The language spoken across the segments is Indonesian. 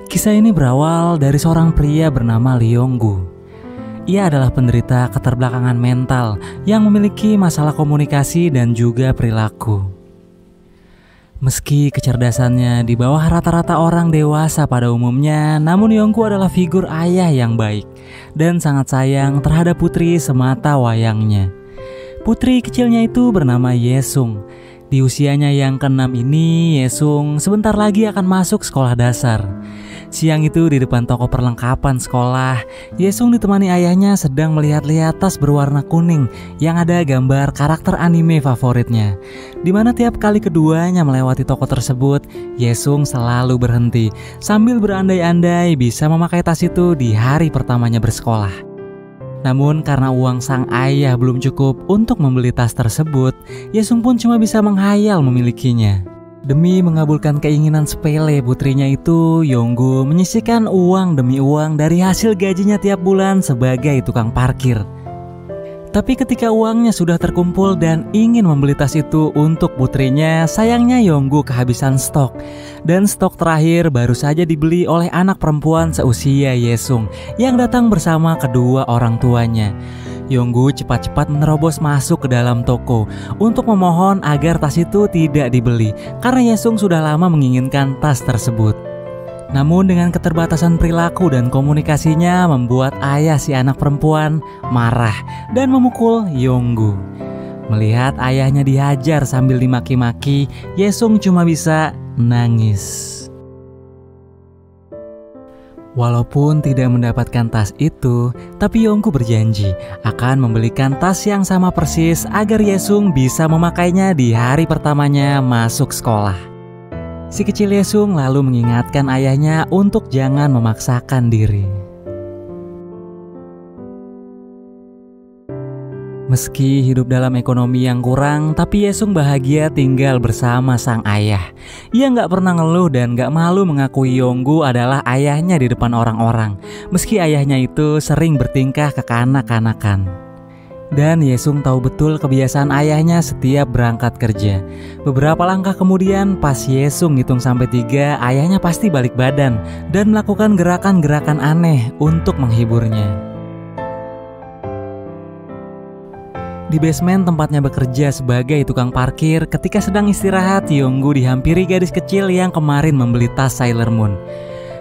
Kisah ini berawal dari seorang pria bernama Lee Yong-gu. Ia adalah penderita keterbelakangan mental yang memiliki masalah komunikasi dan juga perilaku. Meski kecerdasannya di bawah rata-rata orang dewasa pada umumnya, namun Yong-gu adalah figur ayah yang baik dan sangat sayang terhadap putri semata wayangnya. Putri kecilnya itu bernama Yesung. Di usianya yang ke-6 ini, Yesung sebentar lagi akan masuk sekolah dasar. Siang itu di depan toko perlengkapan sekolah, Yesung ditemani ayahnya sedang melihat-lihat tas berwarna kuning yang ada gambar karakter anime favoritnya. Dimana tiap kali keduanya melewati toko tersebut, Yesung selalu berhenti sambil berandai-andai bisa memakai tas itu di hari pertamanya bersekolah. Namun karena uang sang ayah belum cukup untuk membeli tas tersebut, Yesung pun cuma bisa menghayal memilikinya. Demi mengabulkan keinginan sepele putrinya itu, Yong-gu menyisihkan uang demi uang dari hasil gajinya tiap bulan sebagai tukang parkir. Tapi ketika uangnya sudah terkumpul dan ingin membeli tas itu untuk putrinya, sayangnya Yong-gu kehabisan stok. Dan stok terakhir baru saja dibeli oleh anak perempuan seusia Yesung yang datang bersama kedua orang tuanya. Yong-gu cepat-cepat menerobos masuk ke dalam toko untuk memohon agar tas itu tidak dibeli karena Yesung sudah lama menginginkan tas tersebut. Namun dengan keterbatasan perilaku dan komunikasinya membuat ayah si anak perempuan marah dan memukul Yong-gu. Melihat ayahnya dihajar sambil dimaki-maki, Yesung cuma bisa nangis. Walaupun tidak mendapatkan tas itu, tapi Yong-gu berjanji akan membelikan tas yang sama persis agar Yesung bisa memakainya di hari pertamanya masuk sekolah. Si kecil Yesung lalu mengingatkan ayahnya untuk jangan memaksakan diri. Meski hidup dalam ekonomi yang kurang, tapi Yesung bahagia tinggal bersama sang ayah. Ia nggak pernah ngeluh dan nggak malu mengakui Yong-gu adalah ayahnya di depan orang-orang. Meski ayahnya itu sering bertingkah kekanak-kanakan. Dan Yesung tahu betul kebiasaan ayahnya setiap berangkat kerja. Beberapa langkah kemudian, pas Yesung hitung sampai 3, ayahnya pasti balik badan dan melakukan gerakan-gerakan aneh untuk menghiburnya. Di basement tempatnya bekerja sebagai tukang parkir, ketika sedang istirahat, Yong-gu dihampiri gadis kecil yang kemarin membeli tas Sailor Moon.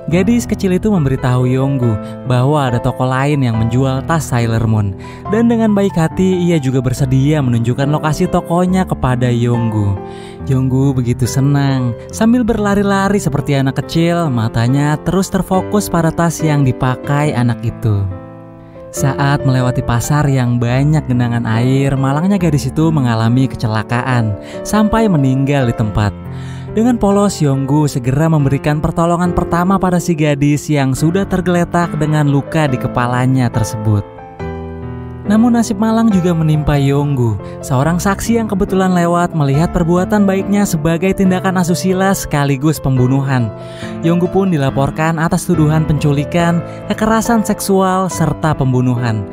Gadis kecil itu memberitahu Yong-gu bahwa ada toko lain yang menjual tas Sailor Moon. Dan dengan baik hati, ia juga bersedia menunjukkan lokasi tokonya kepada Yong-gu. Yong-gu begitu senang, sambil berlari-lari seperti anak kecil, matanya terus terfokus pada tas yang dipakai anak itu. Saat melewati pasar yang banyak genangan air, malangnya gadis itu mengalami kecelakaan sampai meninggal di tempat. Dengan polos, Yong-gu segera memberikan pertolongan pertama pada si gadis yang sudah tergeletak dengan luka di kepalanya tersebut. Namun nasib malang juga menimpa Yong-gu, seorang saksi yang kebetulan lewat melihat perbuatan baiknya sebagai tindakan asusila sekaligus pembunuhan. Yong-gu pun dilaporkan atas tuduhan penculikan, kekerasan seksual, serta pembunuhan.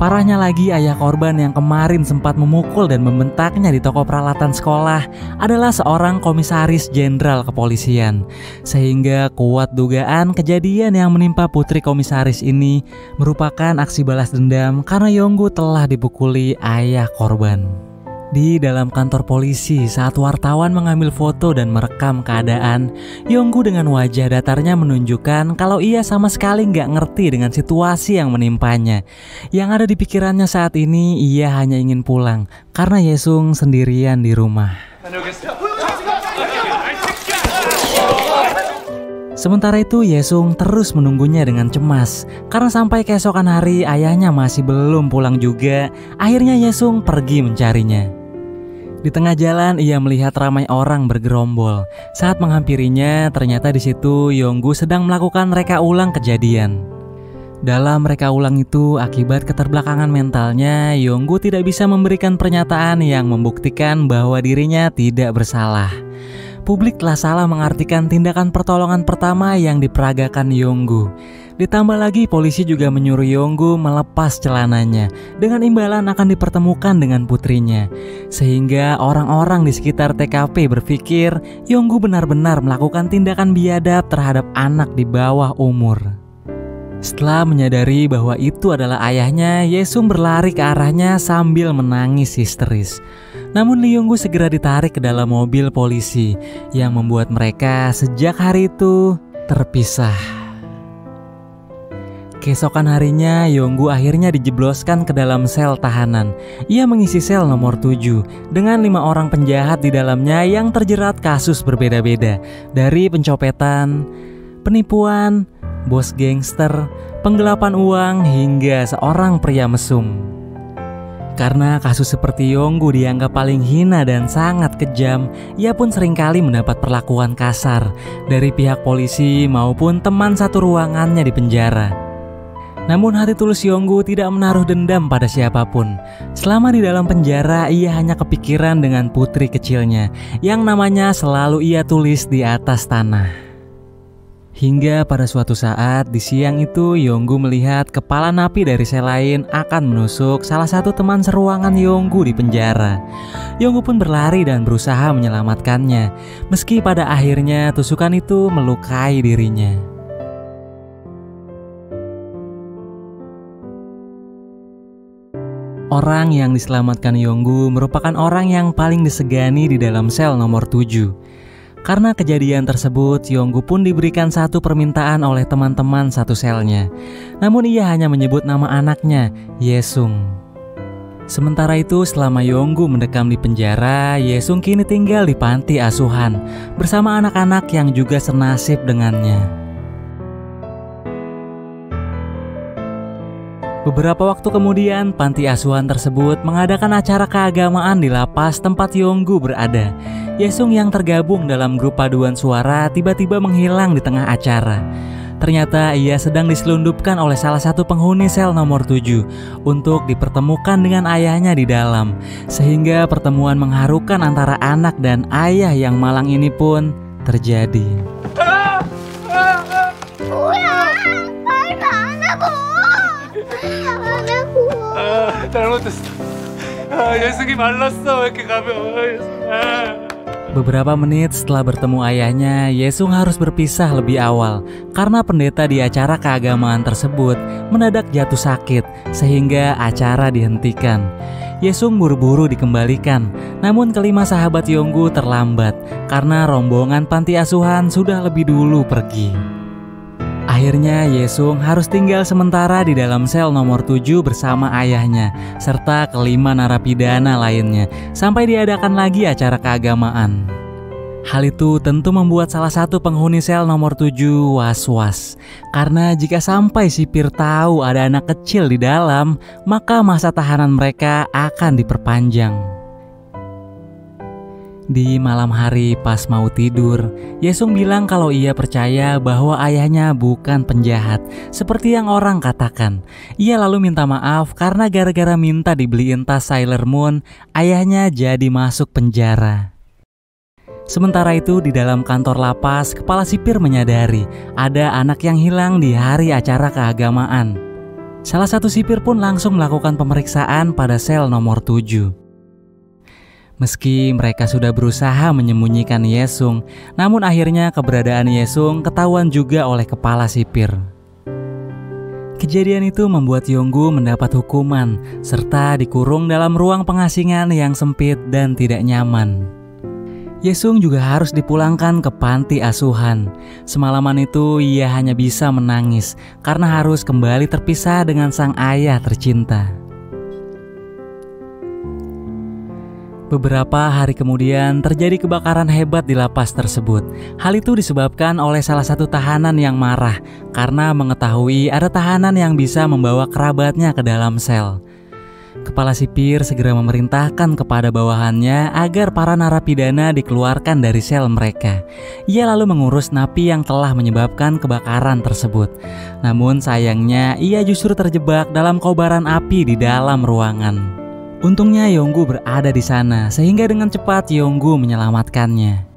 Parahnya lagi, ayah korban yang kemarin sempat memukul dan membentaknya di toko peralatan sekolah adalah seorang komisaris jenderal kepolisian. Sehingga kuat dugaan kejadian yang menimpa putri komisaris ini merupakan aksi balas dendam karena Yong-gu telah dipukuli ayah korban. Di dalam kantor polisi, saat wartawan mengambil foto dan merekam keadaan, Yong-gu dengan wajah datarnya menunjukkan kalau ia sama sekali nggak ngerti dengan situasi yang menimpanya. Yang ada di pikirannya saat ini, ia hanya ingin pulang karena Yesung sendirian di rumah. Sementara itu Yesung terus menunggunya dengan cemas karena sampai keesokan hari ayahnya masih belum pulang juga. Akhirnya Yesung pergi mencarinya. Di tengah jalan ia melihat ramai orang bergerombol. Saat menghampirinya, ternyata di situ Yong-gu sedang melakukan reka ulang kejadian. Dalam reka ulang itu, akibat keterbelakangan mentalnya, Yong-gu tidak bisa memberikan pernyataan yang membuktikan bahwa dirinya tidak bersalah. Publik telah salah mengartikan tindakan pertolongan pertama yang diperagakan Yong-gu. Ditambah lagi polisi juga menyuruh Yonggu melepas celananya dengan imbalan akan dipertemukan dengan putrinya. Sehingga orang-orang di sekitar TKP berpikir Yonggu benar-benar melakukan tindakan biadab terhadap anak di bawah umur. Setelah menyadari bahwa itu adalah ayahnya, Yesung berlari ke arahnya sambil menangis histeris. Namun Lee Yonggu segera ditarik ke dalam mobil polisi yang membuat mereka sejak hari itu terpisah. Keesokan harinya, Yonggu akhirnya dijebloskan ke dalam sel tahanan. Ia mengisi sel nomor 7 dengan 5 orang penjahat di dalamnya yang terjerat kasus berbeda-beda, dari pencopetan, penipuan, bos gangster, penggelapan uang, hingga seorang pria mesum. Karena kasus seperti Yonggu dianggap paling hina dan sangat kejam, ia pun seringkali mendapat perlakuan kasar dari pihak polisi maupun teman satu ruangannya di penjara. Namun hati tulus Yonggu tidak menaruh dendam pada siapapun. Selama di dalam penjara, ia hanya kepikiran dengan putri kecilnya yang namanya selalu ia tulis di atas tanah. Hingga pada suatu saat di siang itu, Yonggu melihat kepala napi dari sel lain akan menusuk salah satu teman seruangan Yonggu di penjara. Yonggu pun berlari dan berusaha menyelamatkannya, meski pada akhirnya tusukan itu melukai dirinya. Orang yang diselamatkan Yonggu merupakan orang yang paling disegani di dalam sel nomor 7. Karena kejadian tersebut, Yonggu pun diberikan satu permintaan oleh teman-teman satu selnya. Namun ia hanya menyebut nama anaknya, Yesung. Sementara itu, selama Yonggu mendekam di penjara, Yesung kini tinggal di panti asuhan bersama anak-anak yang juga senasib dengannya. Beberapa waktu kemudian, panti asuhan tersebut mengadakan acara keagamaan di lapas tempat Yonggu berada. Yesung yang tergabung dalam grup paduan suara tiba-tiba menghilang di tengah acara. Ternyata ia sedang diselundupkan oleh salah satu penghuni sel nomor 7 untuk dipertemukan dengan ayahnya di dalam. Sehingga pertemuan mengharukan antara anak dan ayah yang malang ini pun terjadi. Beberapa menit setelah bertemu ayahnya, Yesung harus berpisah lebih awal karena pendeta di acara keagamaan tersebut mendadak jatuh sakit sehingga acara dihentikan. Yesung buru-buru dikembalikan, namun kelima sahabat Yonggu terlambat karena rombongan panti asuhan sudah lebih dulu pergi. Akhirnya Yesung harus tinggal sementara di dalam sel nomor 7 bersama ayahnya serta kelima narapidana lainnya sampai diadakan lagi acara keagamaan. Hal itu tentu membuat salah satu penghuni sel nomor 7 was-was. Karena jika sampai sipir tahu ada anak kecil di dalam, maka masa tahanan mereka akan diperpanjang. Di malam hari pas mau tidur, Yesung bilang kalau ia percaya bahwa ayahnya bukan penjahat seperti yang orang katakan. Ia lalu minta maaf karena gara-gara minta dibeliin tas Sailor Moon, ayahnya jadi masuk penjara. Sementara itu di dalam kantor lapas, kepala sipir menyadari ada anak yang hilang di hari acara keagamaan. Salah satu sipir pun langsung melakukan pemeriksaan pada sel nomor 7. Meski mereka sudah berusaha menyembunyikan Yesung, namun akhirnya keberadaan Yesung ketahuan juga oleh kepala sipir. Kejadian itu membuat Yonggu mendapat hukuman, serta dikurung dalam ruang pengasingan yang sempit dan tidak nyaman. Yesung juga harus dipulangkan ke panti asuhan. Semalaman itu ia hanya bisa menangis karena harus kembali terpisah dengan sang ayah tercinta. Beberapa hari kemudian terjadi kebakaran hebat di lapas tersebut. Hal itu disebabkan oleh salah satu tahanan yang marah karena mengetahui ada tahanan yang bisa membawa kerabatnya ke dalam sel. Kepala sipir segera memerintahkan kepada bawahannya agar para narapidana dikeluarkan dari sel mereka. Ia lalu mengurus napi yang telah menyebabkan kebakaran tersebut. Namun sayangnya ia justru terjebak dalam kobaran api di dalam ruangan. Untungnya Yonggu berada di sana sehingga dengan cepat Yonggu menyelamatkannya.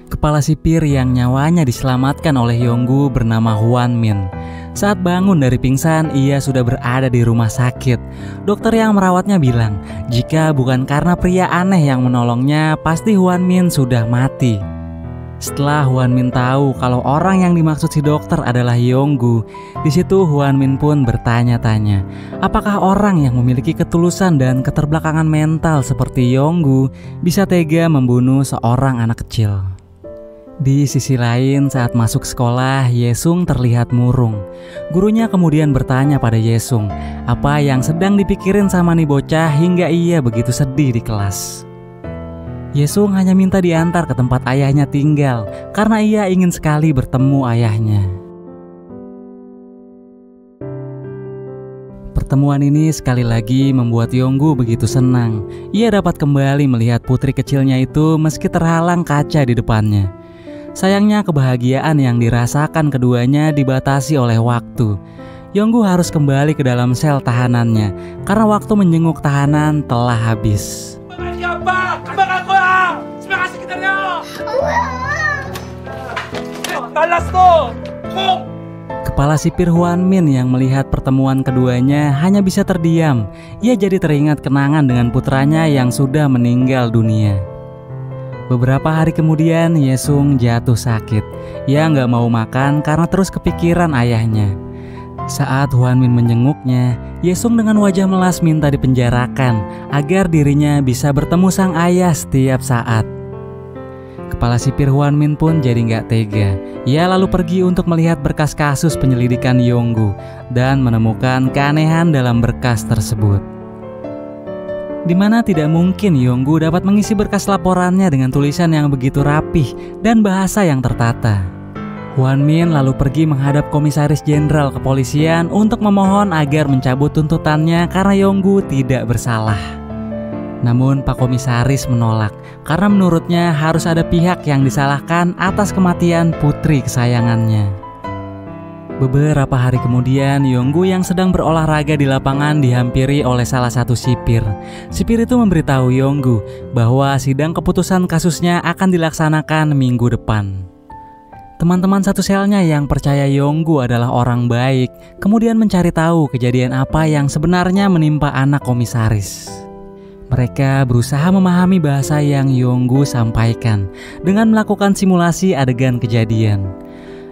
Kepala sipir yang nyawanya diselamatkan oleh Yonggu bernama Hwan Min. Saat bangun dari pingsan, ia sudah berada di rumah sakit. Dokter yang merawatnya bilang, jika bukan karena pria aneh yang menolongnya, pasti Hwan Min sudah mati. Setelah Hwan Min tahu kalau orang yang dimaksud si dokter adalah Yonggu, di situ Hwan Min pun bertanya-tanya, apakah orang yang memiliki ketulusan dan keterbelakangan mental seperti Yonggu bisa tega membunuh seorang anak kecil. Di sisi lain, saat masuk sekolah, Yesung terlihat murung. Gurunya kemudian bertanya pada Yesung, apa yang sedang dipikirin sama nih bocah hingga ia begitu sedih di kelas. Yesung hanya minta diantar ke tempat ayahnya tinggal, karena ia ingin sekali bertemu ayahnya. Pertemuan ini sekali lagi membuat Yonggu begitu senang. Ia dapat kembali melihat putri kecilnya itu meski terhalang kaca di depannya. Sayangnya kebahagiaan yang dirasakan keduanya dibatasi oleh waktu. Yonggu harus kembali ke dalam sel tahanannya karena waktu menjenguk tahanan telah habis. Kepala sipir Hwan Min yang melihat pertemuan keduanya hanya bisa terdiam. Ia jadi teringat kenangan dengan putranya yang sudah meninggal dunia. Beberapa hari kemudian, Yesung jatuh sakit. Ia nggak mau makan karena terus kepikiran ayahnya. Saat Hwan Min menjenguknya, Yesung dengan wajah melas minta dipenjarakan agar dirinya bisa bertemu sang ayah setiap saat. Kepala sipir Hwan Min pun jadi nggak tega. Ia lalu pergi untuk melihat berkas kasus penyelidikan Yonggu dan menemukan keanehan dalam berkas tersebut. Di mana tidak mungkin Yonggu dapat mengisi berkas laporannya dengan tulisan yang begitu rapih dan bahasa yang tertata. Hwan Min lalu pergi menghadap Komisaris Jenderal Kepolisian untuk memohon agar mencabut tuntutannya karena Yonggu tidak bersalah. Namun Pak Komisaris menolak karena menurutnya harus ada pihak yang disalahkan atas kematian putri kesayangannya. Beberapa hari kemudian, Yonggu yang sedang berolahraga di lapangan dihampiri oleh salah satu sipir. Sipir itu memberitahu Yonggu bahwa sidang keputusan kasusnya akan dilaksanakan minggu depan. Teman-teman satu selnya yang percaya Yonggu adalah orang baik, kemudian mencari tahu kejadian apa yang sebenarnya menimpa anak komisaris. Mereka berusaha memahami bahasa yang Yonggu sampaikan dengan melakukan simulasi adegan kejadian.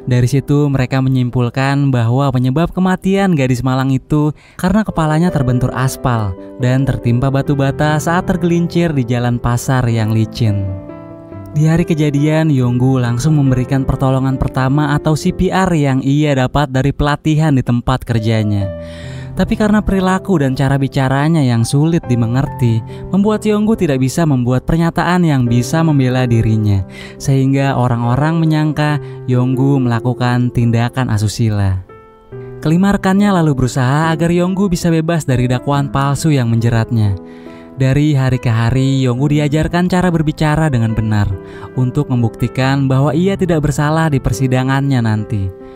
Dari situ mereka menyimpulkan bahwa penyebab kematian gadis malang itu karena kepalanya terbentur aspal dan tertimpa batu bata saat tergelincir di jalan pasar yang licin. Di hari kejadian, Yonggu langsung memberikan pertolongan pertama atau CPR yang ia dapat dari pelatihan di tempat kerjanya. Tapi karena perilaku dan cara bicaranya yang sulit dimengerti, membuat Yonggu tidak bisa membuat pernyataan yang bisa membela dirinya, sehingga orang-orang menyangka Yonggu melakukan tindakan asusila. Kelima rekannya lalu berusaha agar Yonggu bisa bebas dari dakwaan palsu yang menjeratnya. Dari hari ke hari, Yonggu diajarkan cara berbicara dengan benar untuk membuktikan bahwa ia tidak bersalah di persidangannya nanti.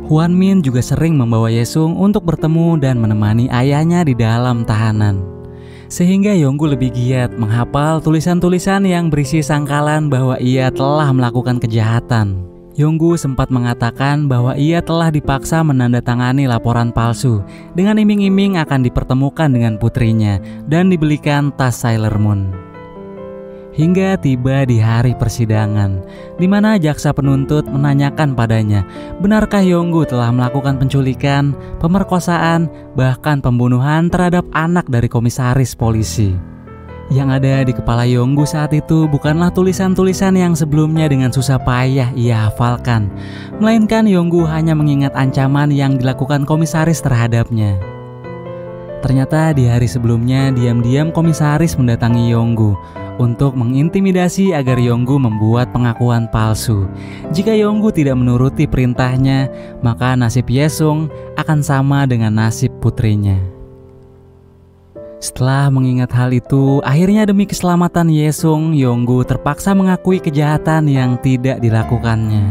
Hwan Min juga sering membawa Yesung untuk bertemu dan menemani ayahnya di dalam tahanan. Sehingga Yonggu lebih giat menghafal tulisan-tulisan yang berisi sangkalan bahwa ia telah melakukan kejahatan. Yonggu sempat mengatakan bahwa ia telah dipaksa menandatangani laporan palsu dengan iming-iming akan dipertemukan dengan putrinya dan dibelikan tas Sailor Moon. Hingga tiba di hari persidangan, di mana jaksa penuntut menanyakan padanya, benarkah Yonggu telah melakukan penculikan, pemerkosaan, bahkan pembunuhan terhadap anak dari komisaris polisi. Yang ada di kepala Yonggu saat itu bukanlah tulisan-tulisan yang sebelumnya dengan susah payah ia hafalkan, melainkan Yonggu hanya mengingat ancaman yang dilakukan komisaris terhadapnya. Ternyata di hari sebelumnya diam-diam komisaris mendatangi Yonggu untuk mengintimidasi agar Yonggu membuat pengakuan palsu. Jika Yonggu tidak menuruti perintahnya, maka nasib Yesung akan sama dengan nasib putrinya. Setelah mengingat hal itu, akhirnya demi keselamatan Yesung, Yonggu terpaksa mengakui kejahatan yang tidak dilakukannya.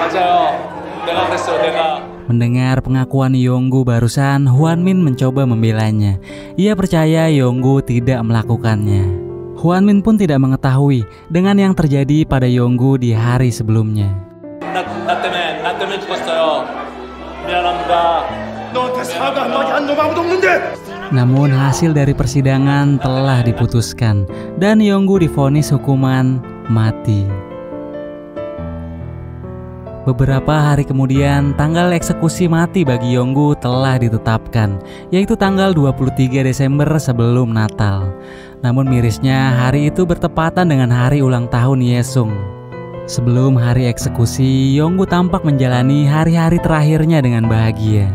맞아요. 내가 그랬어요. 내가 Mendengar pengakuan Yonggu barusan, Hwan Min mencoba membelanya. Ia percaya Yonggu tidak melakukannya. Hwan Min pun tidak mengetahui dengan yang terjadi pada Yonggu di hari sebelumnya. Namun hasil dari persidangan telah diputuskan dan Yonggu divonis hukuman mati. Beberapa hari kemudian, tanggal eksekusi mati bagi Yonggu telah ditetapkan, yaitu tanggal 23 Desember sebelum Natal. Namun mirisnya, hari itu bertepatan dengan hari ulang tahun Yesung. Sebelum hari eksekusi, Yonggu tampak menjalani hari-hari terakhirnya dengan bahagia.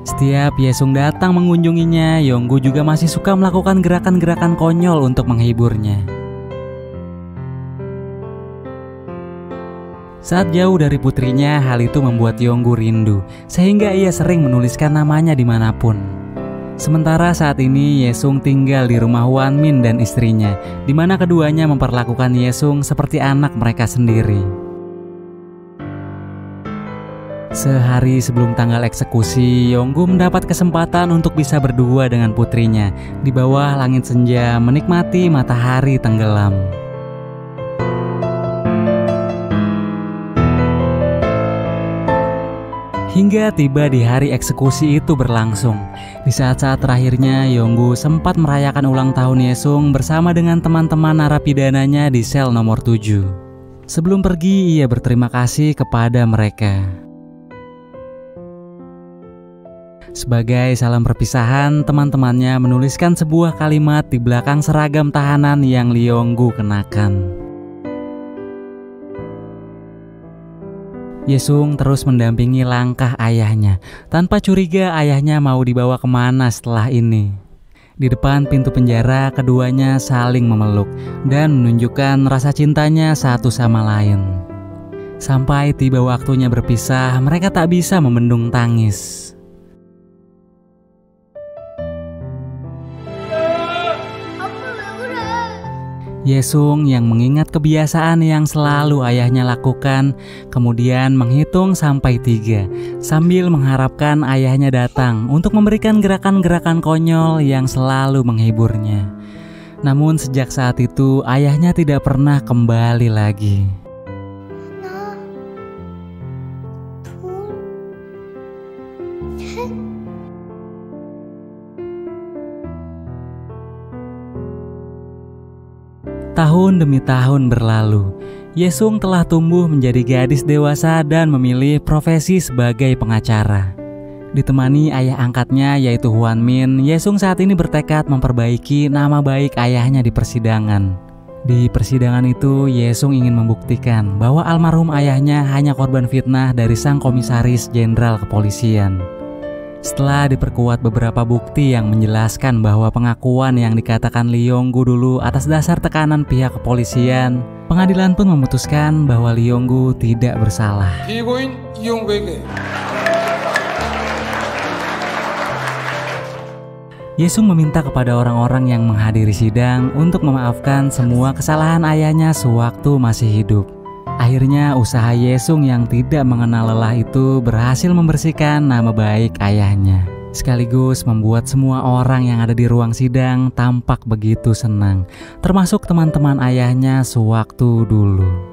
Setiap Yesung datang mengunjunginya, Yonggu juga masih suka melakukan gerakan-gerakan konyol untuk menghiburnya. Saat jauh dari putrinya, hal itu membuat Yonggu rindu, sehingga ia sering menuliskan namanya dimanapun. Sementara saat ini Yesung tinggal di rumah Hwan Min dan istrinya, di mana keduanya memperlakukan Yesung seperti anak mereka sendiri. Sehari sebelum tanggal eksekusi, Yonggu mendapat kesempatan untuk bisa berdua dengan putrinya di bawah langit senja menikmati matahari tenggelam. Hingga tiba di hari eksekusi itu berlangsung. Di saat-saat terakhirnya, Yonggu sempat merayakan ulang tahun Yesung bersama dengan teman-teman narapidananya di sel nomor 7. Sebelum pergi, ia berterima kasih kepada mereka. Sebagai salam perpisahan, teman-temannya menuliskan sebuah kalimat di belakang seragam tahanan yang Yonggu kenakan. Yesung terus mendampingi langkah ayahnya. Tanpa curiga ayahnya mau dibawa kemana setelah ini. Di depan pintu penjara, keduanya saling memeluk dan menunjukkan rasa cintanya satu sama lain. Sampai tiba waktunya berpisah, mereka tak bisa membendung tangis. Yesung yang mengingat kebiasaan yang selalu ayahnya lakukan, kemudian menghitung sampai 3 sambil mengharapkan ayahnya datang untuk memberikan gerakan-gerakan konyol yang selalu menghiburnya. Namun sejak saat itu ayahnya tidak pernah kembali lagi. Tahun demi tahun berlalu, Yesung telah tumbuh menjadi gadis dewasa dan memilih profesi sebagai pengacara. Ditemani ayah angkatnya yaitu Hwan Min, Yesung saat ini bertekad memperbaiki nama baik ayahnya di persidangan. Di persidangan itu, Yesung ingin membuktikan bahwa almarhum ayahnya hanya korban fitnah dari sang komisaris jenderal kepolisian. Setelah diperkuat beberapa bukti yang menjelaskan bahwa pengakuan yang dikatakan Yonggu dulu atas dasar tekanan pihak kepolisian, pengadilan pun memutuskan bahwa Yonggu tidak bersalah. Yesung meminta kepada orang-orang yang menghadiri sidang untuk memaafkan semua kesalahan ayahnya sewaktu masih hidup. Akhirnya usaha Yesung yang tidak mengenal lelah itu berhasil membersihkan nama baik ayahnya, sekaligus membuat semua orang yang ada di ruang sidang tampak begitu senang, termasuk teman-teman ayahnya sewaktu dulu.